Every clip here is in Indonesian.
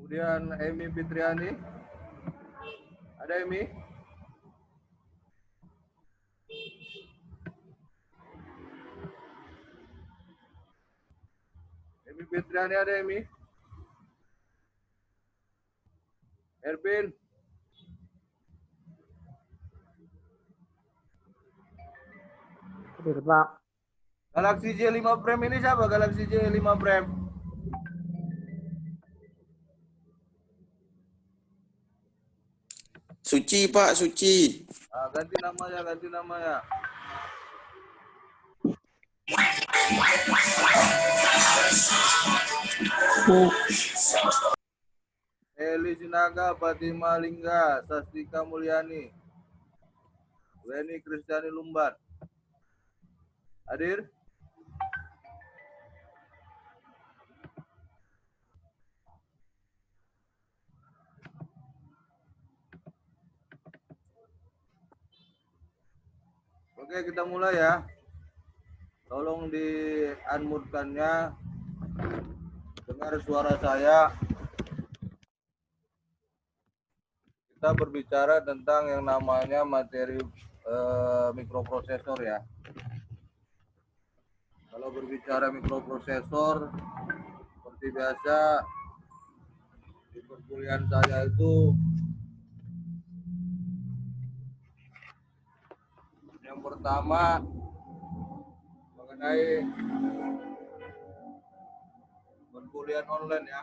Kemudian Emi Fitriani. Ada Emi? Emi Fitriani ada Emi? Ervin? Hadir, Pak. Galaxy J5 Prime ini siapa? Galaxy J5 Prime. Suci, Pak, Suci. Nah, ganti namanya, ganti namanya. Eli Sinaga, Fatima Lingga, Sastika Mulyani, Weni Kristiani Lumbat. Hadir? Oke, kita mulai ya. Tolong di-unmute-kannya. Dengar suara saya. Kita berbicara tentang yang namanya materi mikroprosesor ya. Kalau berbicara mikroprosesor, seperti biasa di perkuliahan saya itu yang pertama mengenai perkuliahan online ya.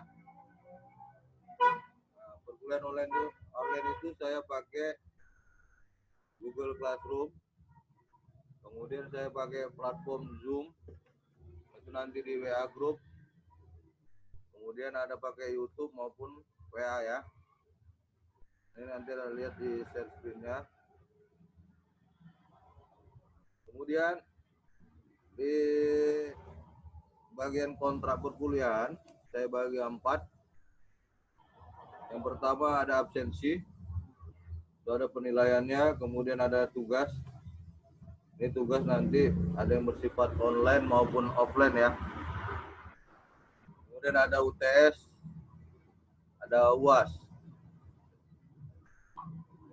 Nah, perkuliahan online itu saya pakai Google Classroom, kemudian saya pakai platform Zoom, itu nanti di WA Group, kemudian ada pakai YouTube maupun WA ya. Ini nanti ada lihat di share screen-nya. Kemudian di bagian kontrak perkuliahan saya bagi 4. Yang pertama ada absensi, itu ada penilaiannya, kemudian ada tugas. Ini tugas nanti ada yang bersifat online maupun offline ya. Kemudian ada UTS, ada UAS.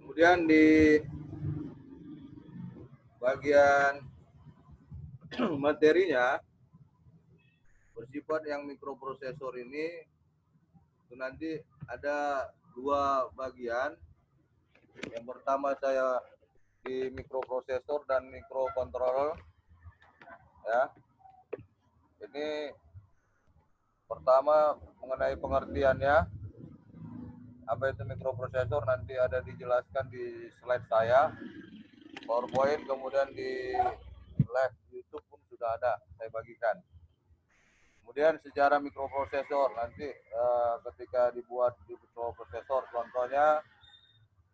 Kemudian di bagian materinya bersifat yang mikroprosesor ini itu nanti ada 2 bagian. Yang pertama saya di mikroprosesor dan mikrokontroller ya. Ini pertama mengenai pengertiannya, apa itu mikroprosesor nanti ada dijelaskan di slide saya, PowerPoint, kemudian di live YouTube pun sudah ada saya bagikan. Kemudian sejarah mikroprosesor nanti ketika dibuat di mikroprosesor, contohnya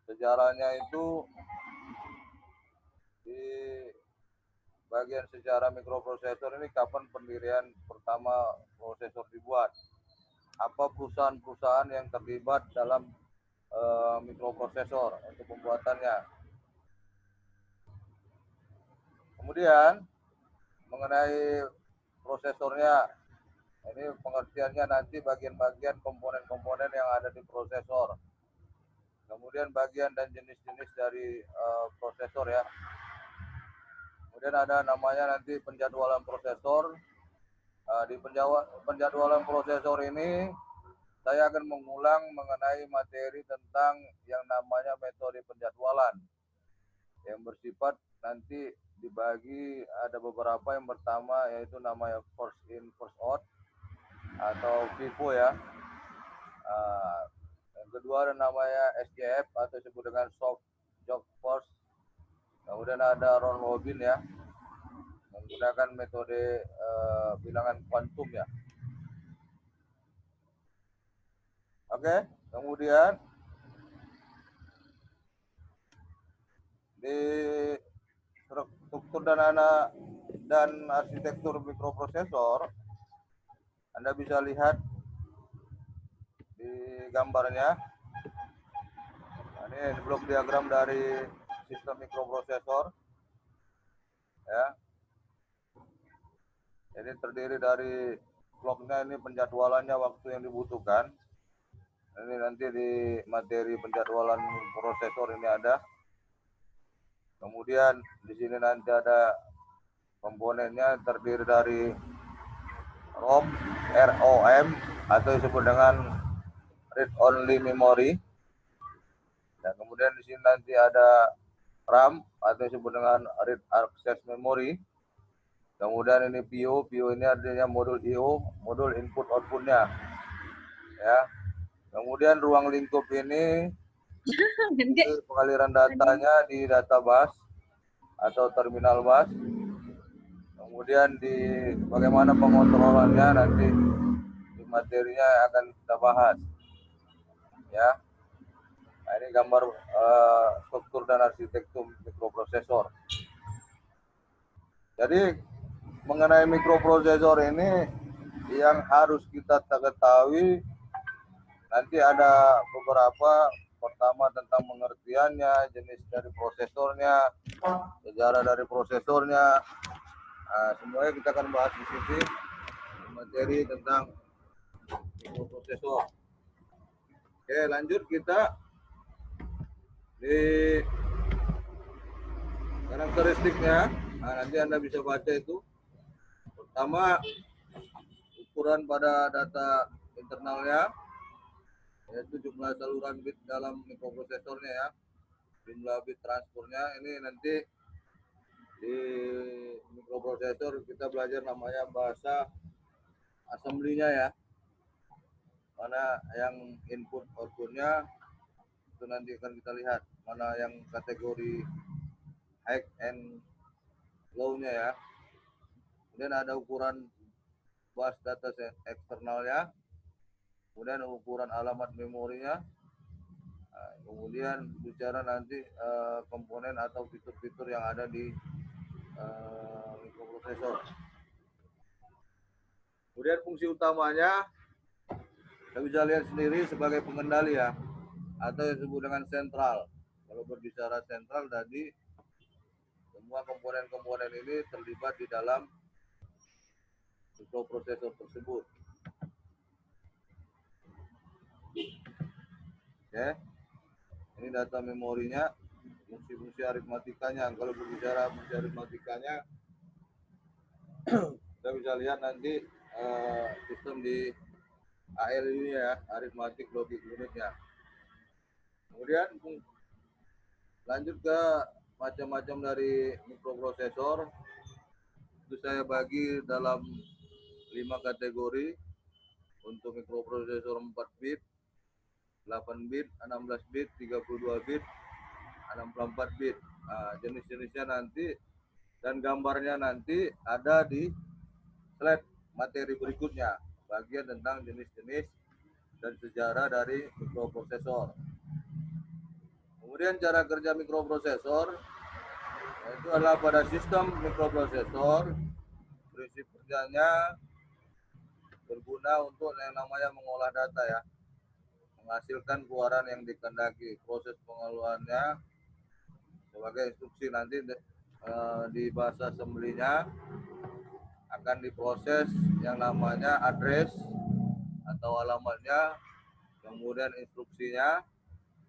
sejarahnya itu di bagian sejarah mikroprosesor ini kapan pendirian pertama prosesor dibuat, apa perusahaan-perusahaan yang terlibat dalam mikroprosesor untuk pembuatannya. Kemudian mengenai prosesornya, ini pengertiannya nanti bagian-bagian komponen-komponen yang ada di prosesor. Kemudian bagian dan jenis-jenis dari prosesor ya. Kemudian ada namanya nanti penjadwalan prosesor. Di penjadwalan prosesor ini saya akan mengulang mengenai materi tentang yang namanya metode penjadwalan yang bersifat nanti dibagi ada beberapa. Yang pertama yaitu namanya first in first out atau FIFO ya. Yang kedua ada namanya SJF atau disebut dengan soft job first. Kemudian ada round robin ya, menggunakan metode bilangan kuantum ya. Oke, kemudian di struktur dan arsitektur mikroprosesor, Anda bisa lihat di gambarnya. Nah, ini blok diagram dari sistem mikroprosesor, ya. Ini terdiri dari bloknya, ini penjadwalannya, waktu yang dibutuhkan. Ini nanti di materi penjadwalan prosesor ini ada. Kemudian di sini nanti ada komponennya terdiri dari ROM, atau disebut dengan read only memory. Dan kemudian di sini nanti ada RAM atau disebut dengan read access memory. Kemudian ini PIO ini artinya modul IO, modul input outputnya, ya. Kemudian ruang lingkup ini itu pengaliran datanya di data bus atau terminal bus. Kemudian di bagaimana pengontrolannya nanti di materinya akan kita bahas, ya. Nah, ini gambar struktur dan arsitektur mikroprosesor. Jadi mengenai mikroprosesor ini yang harus kita ketahui, nanti ada beberapa. Pertama tentang pengertiannya, jenis dari prosesornya, sejarah dari prosesornya. Nah, semuanya kita akan bahas di sini, materi tentang mikroprosesor. Oke, lanjut kita di karakteristiknya. Nah, nanti Anda bisa baca itu. Pertama, ukuran pada data internalnya, yaitu jumlah saluran bit dalam mikroprosesornya, ya. Jumlah bit transfernya ini nanti di mikroprosesor kita belajar namanya bahasa assembly-nya, ya. Mana yang input outputnya itu nanti akan kita lihat mana yang kategori high and low-nya, ya. Kemudian ada ukuran bus data eksternalnya, kemudian ukuran alamat memorinya. Nah, kemudian bicara nanti komponen atau fitur-fitur yang ada di mikroprosesor. Kemudian fungsi utamanya kita bisa lihat sendiri sebagai pengendali, ya, atau yang disebut dengan sentral. Kalau berbicara sentral tadi, semua komponen-komponen ini terlibat di dalam mikroprosesor tersebut. Oke, ini data memorinya, fungsi-fungsi aritmatikanya. Kalau berbicara fungsi aritmatikanya, kita bisa lihat nanti sistem di AL ini, ya, aritmatik logic unitnya. Kemudian lanjut ke macam-macam dari mikroprosesor. Itu saya bagi dalam 5 kategori. Untuk mikroprosesor 4 bit, 8 bit, 16 bit, 32 bit, 64 bit. Nah, jenis-jenisnya nanti dan gambarnya nanti ada di slide materi berikutnya, bagian tentang jenis-jenis dan sejarah dari mikroprosesor. Kemudian cara kerja mikroprosesor itu adalah pada sistem mikroprosesor, prinsip kerjanya berguna untuk yang namanya mengolah data, ya, menghasilkan keluaran yang dikehendaki. Proses pengolahannya sebagai instruksi nanti di bahasa assembly-nya akan diproses yang namanya address atau alamatnya, kemudian instruksinya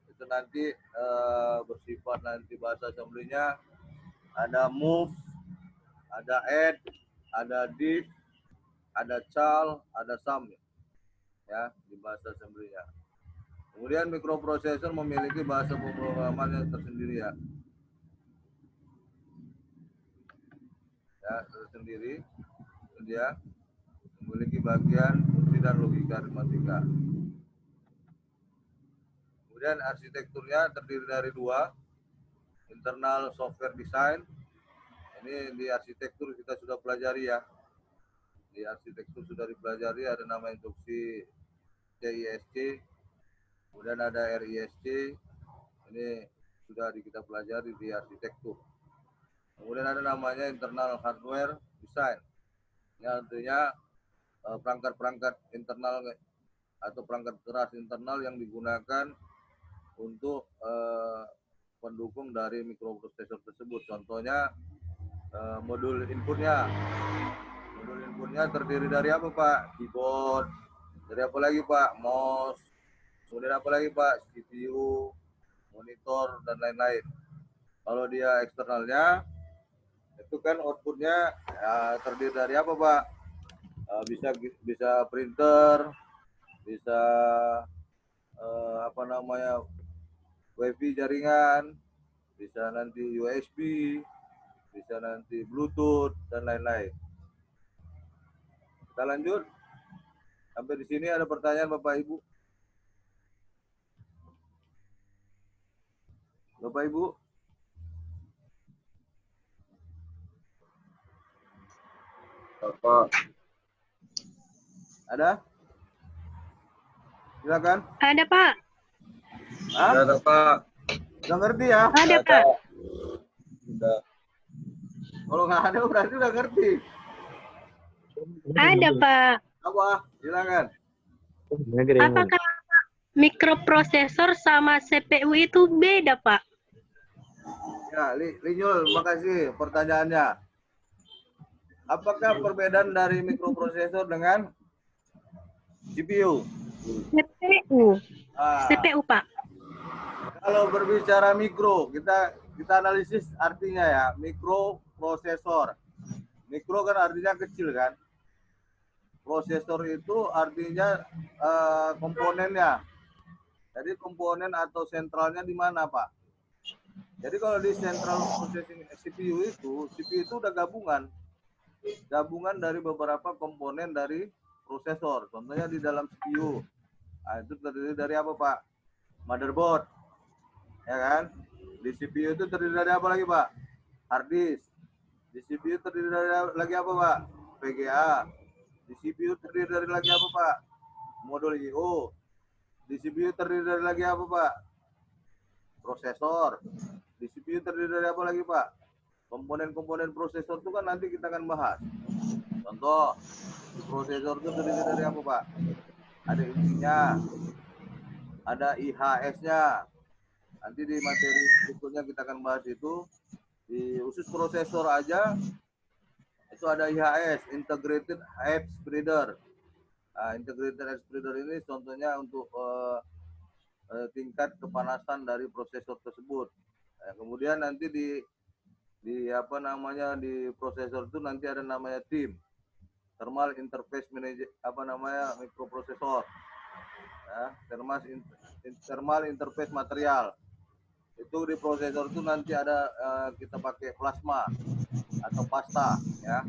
itu nanti bersifat nanti bahasa assembly-nya ada move, ada add, ada div, ada chal, ada sum, ya, di bahasa assembly-nya. Kemudian mikroprosesor memiliki bahasa pemrograman yang tersendiri, ya. Ya, tersendiri. Dia memiliki bagian fungsi dan logika aritmatika. Kemudian arsitekturnya terdiri dari 2, internal software design. Ini di arsitektur kita sudah pelajari, ya. Di arsitektur sudah dipelajari, ada nama instruksi CISC, kemudian ada RISC. Ini sudah kita pelajari di arsitektur. Kemudian ada namanya internal hardware design. Ini artinya perangkat-perangkat internal atau perangkat keras internal yang digunakan untuk pendukung dari mikroprosesor tersebut. Contohnya modul inputnya. Modul inputnya terdiri dari apa Pak? Keyboard. Dari apa lagi Pak? Mouse. Kemudian apa lagi Pak? CPU, monitor, dan lain-lain. Kalau dia eksternalnya, itu kan outputnya terdiri dari apa Pak? Bisa printer, bisa apa namanya WiFi jaringan, bisa nanti USB, bisa nanti Bluetooth, dan lain-lain. Kita lanjut. Sampai di sini ada pertanyaan Bapak Ibu? Bapak Ibu? Bapak. Ada? Silakan. Ada, Pak. Hah? Ada Pak. Udah ngerti ya? Ada, Pak. Udah. Kalau nggak ada berarti udah ngerti. Ada, Pak. Apa? Silakan. Apakah mikroprosesor sama CPU itu beda, Pak? Ya, Linyul, makasih pertanyaannya. Apakah perbedaan dari mikroprosesor dengan CPU? CPU. Ah, CPU, Pak. kalau berbicara mikro, kita analisis artinya ya, mikroprosesor. Mikro kan artinya kecil kan? Prosesor itu artinya komponennya. Jadi komponen atau sentralnya di mana, Pak? Jadi kalau di central processing CPU itu udah gabungan dari beberapa komponen dari prosesor. Contohnya di dalam CPU. Nah, itu terdiri dari apa, Pak? Motherboard. Ya kan? Di CPU itu terdiri dari apa lagi, Pak? Hard disk. Di CPU terdiri dari lagi apa, Pak? VGA. Di CPU terdiri dari lagi apa, Pak? Modul I/O. Di CPU terdiri dari lagi apa, Pak? Prosesor. Di CPU terdiri dari apa lagi, Pak? Komponen-komponen prosesor itu kan nanti kita akan bahas. Contoh, prosesor itu terdiri dari apa, Pak? Ada intinya, ada IHS-nya. Nanti di materi berikutnya kita akan bahas itu. Di khusus prosesor aja, itu ada IHS, Integrated Head Spreader. Nah, Integrated Head Spreader ini contohnya untuk tingkat kepanasan dari prosesor tersebut. Nah, kemudian nanti di apa namanya di prosesor itu nanti ada namanya TIM, Thermal Interface Manager, apa namanya mikroprosesor. Ya, thermal interface material. Itu di prosesor itu nanti ada kita pakai plasma atau pasta ya.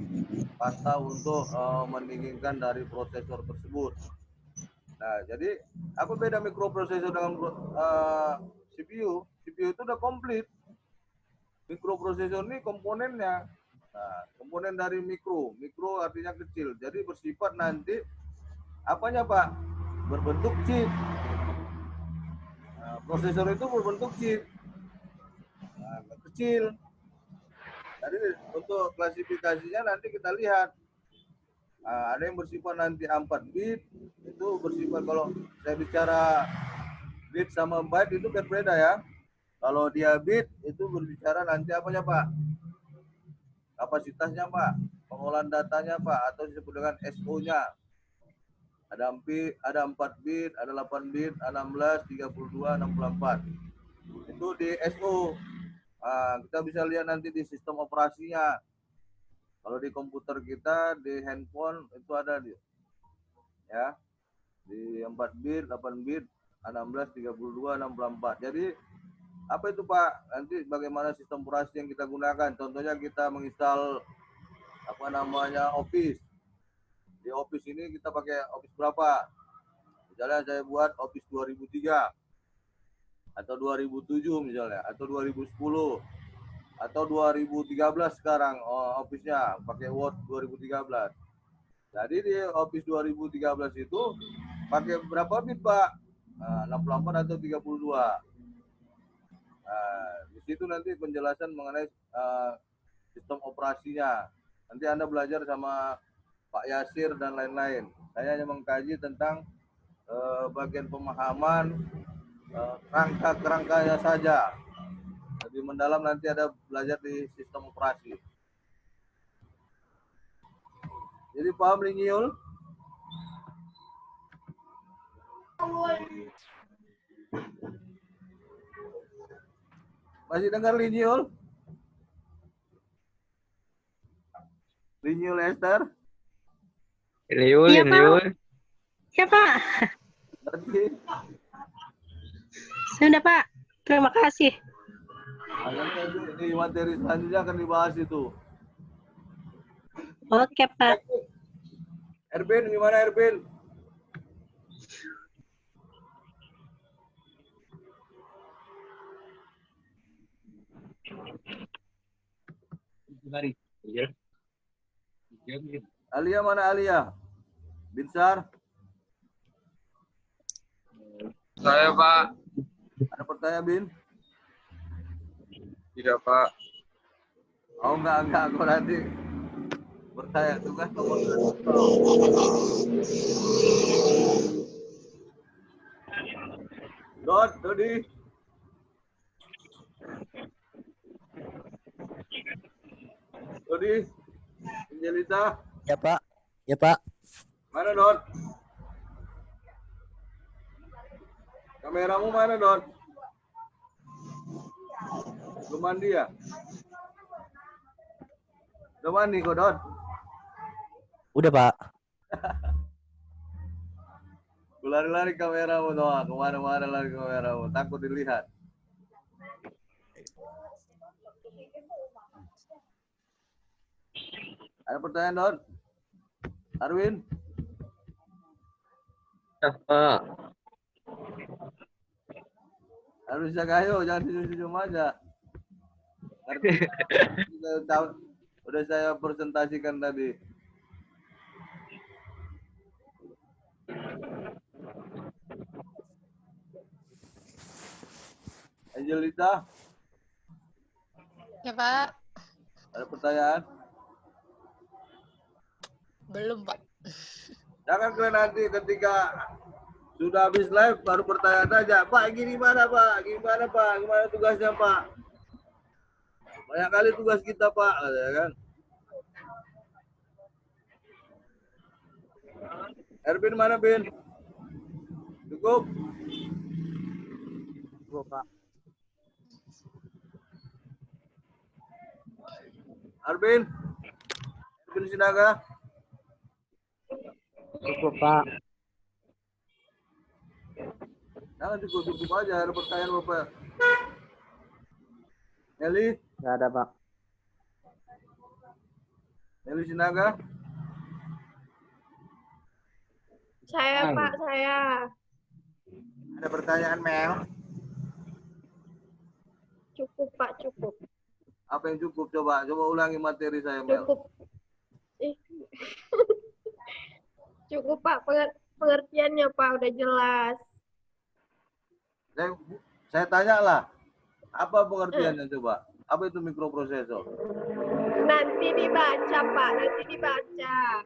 Pasta untuk mendinginkan dari prosesor tersebut. Nah, jadi apa beda mikroprosesor dengan CPU? CPU itu udah komplit. Mikroprosesor ini komponennya. Nah, komponen dari mikro artinya kecil. Jadi bersifat nanti apanya, Pak? Berbentuk chip. Nah, prosesor itu berbentuk chip. Nah, kecil. Jadi untuk klasifikasinya nanti kita lihat. Nah, ada yang bersifat nanti 4 bit, itu bersifat kalau saya bicara bit sama byte itu berbeda ya. Kalau dia bit itu berbicara nanti apanya, Pak? Kapasitasnya, Pak. Pengolahan datanya, Pak, atau disebut dengan SO-nya. Ada 4 bit, ada 8 bit, 16, 32, 64. Itu di SO. Nah, kita bisa lihat nanti di sistem operasinya. Kalau di komputer kita, di handphone itu ada ya. Di 4 bit, 8 bit, 16, 32, 64. Jadi apa itu, Pak? Nanti bagaimana sistem operasi yang kita gunakan? Contohnya kita menginstal apa namanya Office. Di Office ini kita pakai Office berapa? Misalnya saya buat Office 2003 atau 2007 misalnya, atau 2010 atau 2013 sekarang Office-nya pakai Word 2013. Jadi di Office 2013 itu pakai berapa bit, Pak? 64 atau 32. Di situ nanti penjelasan mengenai sistem operasinya. Nanti Anda belajar sama Pak Yasir dan lain-lain. Saya hanya mengkaji tentang bagian pemahaman kerangka-kerangkanya saja. Lebih mendalam nanti ada belajar di sistem operasi. Jadi paham Linyiul? Masih dengar Linyiul? Linyiul Esther? Liul, Iya, Pak. Liul. Ya, Pak. Nanti Sudah, Pak. Terima kasih. di materi selanjutnya akan dibahas itu. Oke, Pak. Ervin, gimana Ervin? Alia mana Alia? Binsar? Saya Pak. Ada pertanyaan Bin? Tidak Pak. Oh enggak, aku nanti bertanya tugas nomor 1. Dodi. Dodi. Angelita. Ya Pak. Ya Pak. Mana Don? Kameramu mana Don? Belum mandi ya? Udah mandi kok Don? Udah Pak. Lari-lari kameramu doang, kemana-mana lari kameramu, takut dilihat. Ada pertanyaan Don? Arwin? Ya, Pak. Harus Sagayo, jangan senyum-senyum aja. Udah saya presentasikan tadi. Angelita, Ya Pak, ada pertanyaan? belum Pak. Jangan kalian nanti ketika sudah habis live baru pertanyaan aja, Pak gini mana Pak, gimana Pak, gimana tugasnya Pak? Banyak kali tugas kita Pak, ya kan? Ervin mana Bin? Cukup? Cukup Pak. Arvin? Arvin Sinaga? Cukup Pak. Jangan cukup aja, ada pertanyaan Bapak. Nelly? Nggak ada Pak. Nelly Sinaga? Saya Pak, saya. Ada pertanyaan Mel? Cukup Pak, cukup. Apa yang cukup? Coba ulangi materi saya Mel. Cukup. Cukup Pak, pengertiannya Pak, udah jelas. Saya tanya lah, apa pengertiannya coba? Apa itu mikroprosesor? Nanti dibaca Pak, nanti dibaca.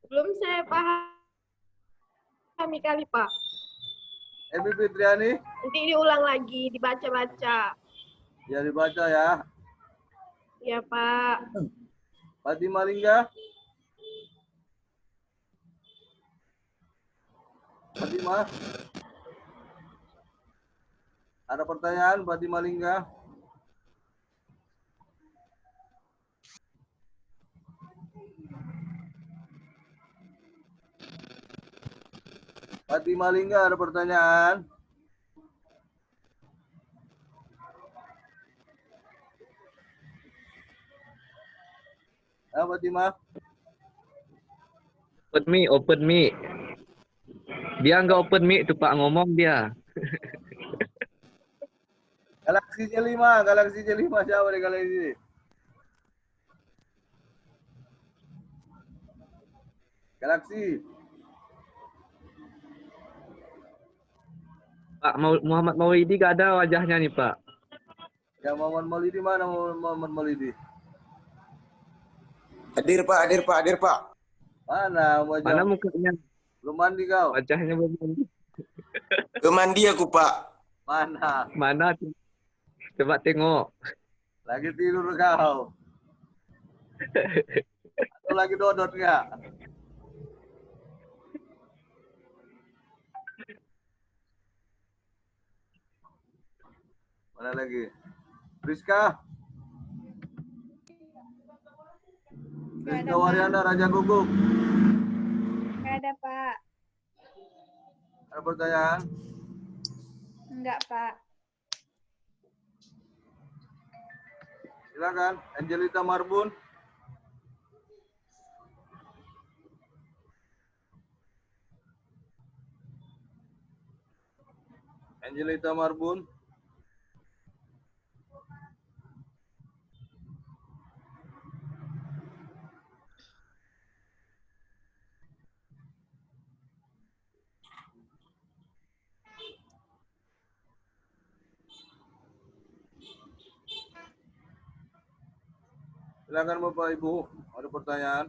Belum saya pahami kali Pak. Ebi Fitriani? Nanti diulang lagi, dibaca-baca. Ya dibaca ya. Ya Pak. Fatima Lingga? Fatima? Ada pertanyaan Fatima Lingga? Fatima Lingga ada pertanyaan? Fatima? Open mic. Dia nggak open mic tuh Pak, ngomong dia. Galaxy J5 siapa di Galaxy? Galaxy. Pak Muhammad Maulidi gak ada wajahnya nih Pak. Yang Muhammad Maulidi mana Muhammad Maulidi? Hadir Pak, hadir Pak, hadir Pak. Mana wajah? Mana mukanya? Belum mandi kau? Wajahnya belum mandi. Ke mandi aku Pak. Mana? Mana? Coba tengok. Lagi tidur kau? Atau lagi dodot nggak? Mana lagi? Rizka? Rizka Wariana Raja Guguk. Nggak ada, Pak. Ada pertanyaan? Enggak, Pak. Silakan, Angelita Marbun. Angelita Marbun. Silakan Bapak Ibu, ada pertanyaan?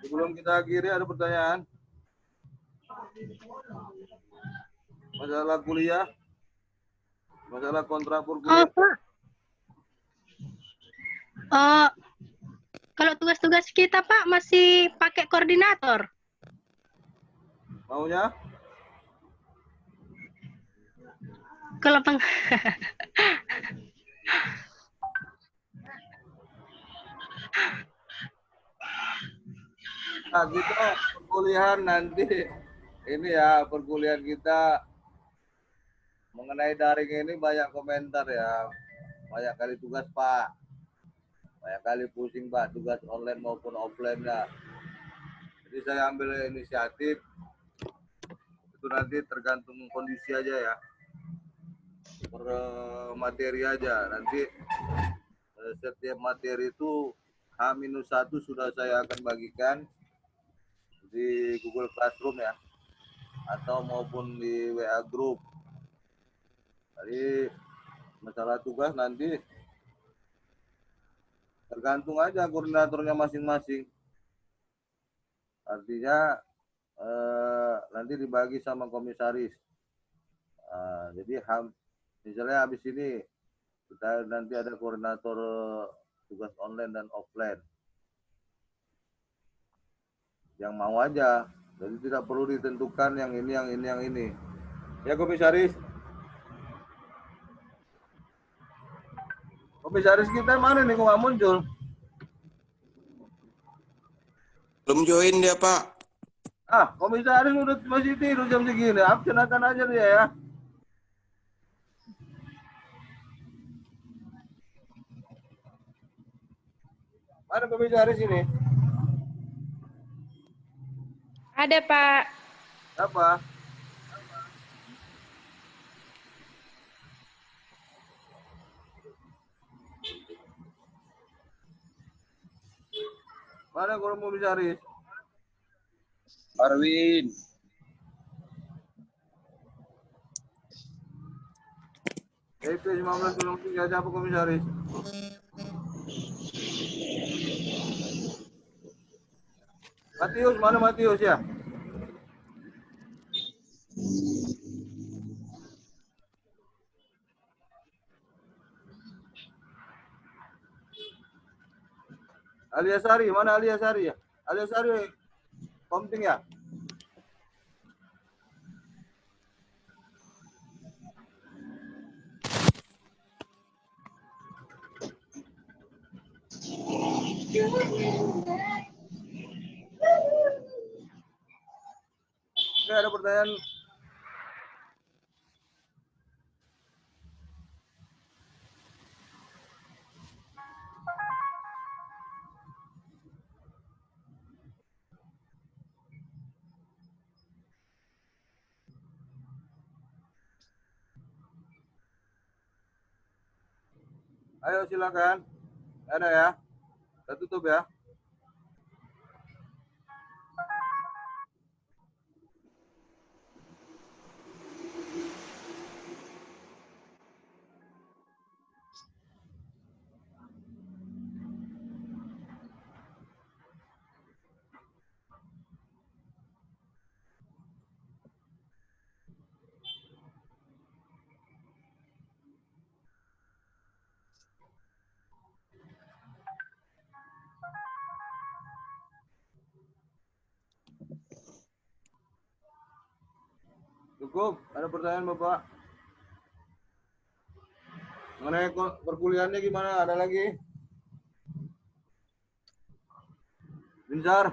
Sebelum kita akhiri, ada pertanyaan? Masalah kuliah? Masalah kontrak Oh, perkuliahan? Pak. Oh, kalau tugas-tugas kita, Pak, masih pakai koordinator. Maunya? Kalau peng Nah, kita perkuliahan nanti ini ya, perkuliahan kita mengenai daring ini banyak komentar ya. Banyak kali tugas Pak. Banyak kali pusing Pak, tugas online maupun offline ya. Jadi saya ambil inisiatif, itu nanti tergantung kondisi aja ya. Per materi aja. Nanti setiap materi itu H-1 sudah saya akan bagikan di Google Classroom ya, atau maupun di WA Group. Jadi masalah tugas nanti tergantung aja koordinatornya masing-masing. Artinya nanti dibagi sama komisaris. Jadi misalnya habis ini kita nanti ada koordinator tugas online dan offline. Yang mau aja, jadi tidak perlu ditentukan yang ini, yang ini, yang ini. Ya komisaris. Komisaris kita mana nih kok nggak muncul? Belum join dia Pak. Komisaris udah masih tidur jam segini. Absenakan aja dia ya. Mana komisaris ini? Ada, Pak. Apa? Mana kalau komisaris? Arwin. EP 1903 siapa komisaris? Matius, mana Matius ya? Aliasari, mana Aliasari ya? Aliasari Komting ya? Oke, ada pertanyaan. Ayo silakan. Ada ya. Kita tutup ya. Cukup. Ada pertanyaan Bapak? Mengenai perkuliahannya gimana? Ada lagi? Binsar?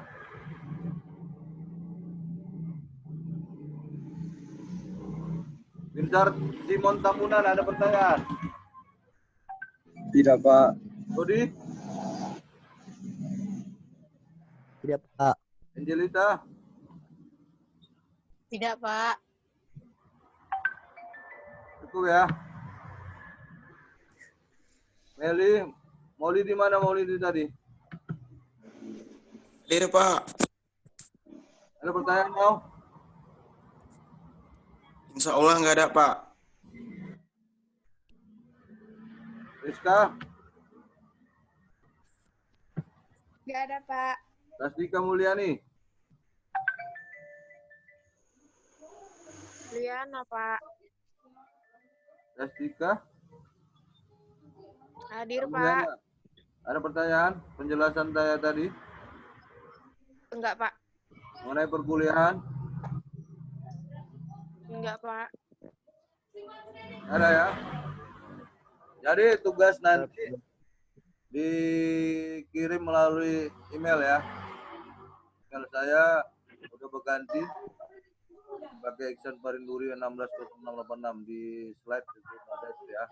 Binsar Simon Tamunan, ada pertanyaan? Tidak, Pak. Rodi? Tidak, Pak. Angelita? Tidak, Pak. Cukup ya. Meli, Moli di mana Moli itu tadi? Hadir, Pak. Ada pertanyaan mau? Insya Allah nggak ada, Pak. Rizka? Nggak ada, Pak. Rasdika Mulyani? Liana, Pak. Rasdika? Hadir, Pak. Mulyana? Ada pertanyaan? Penjelasan saya tadi Enggak, Pak. mengenai perkuliahan? Enggak, Pak. Ada ya? Jadi tugas nanti dikirim melalui email ya. Email saya udah berganti pakai Iksan Parinduri 160686 di slide itu ada itu ya.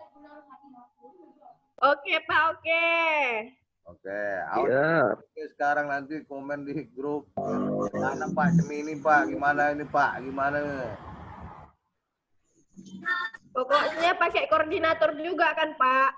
Oke, Pak. Oke. Oke, Ya. Oke, sekarang nanti komen di grup. Mana Pak Cemini Pak? Gimana ini Pak? Gimana? Pokoknya pakai koordinator juga kan, Pak?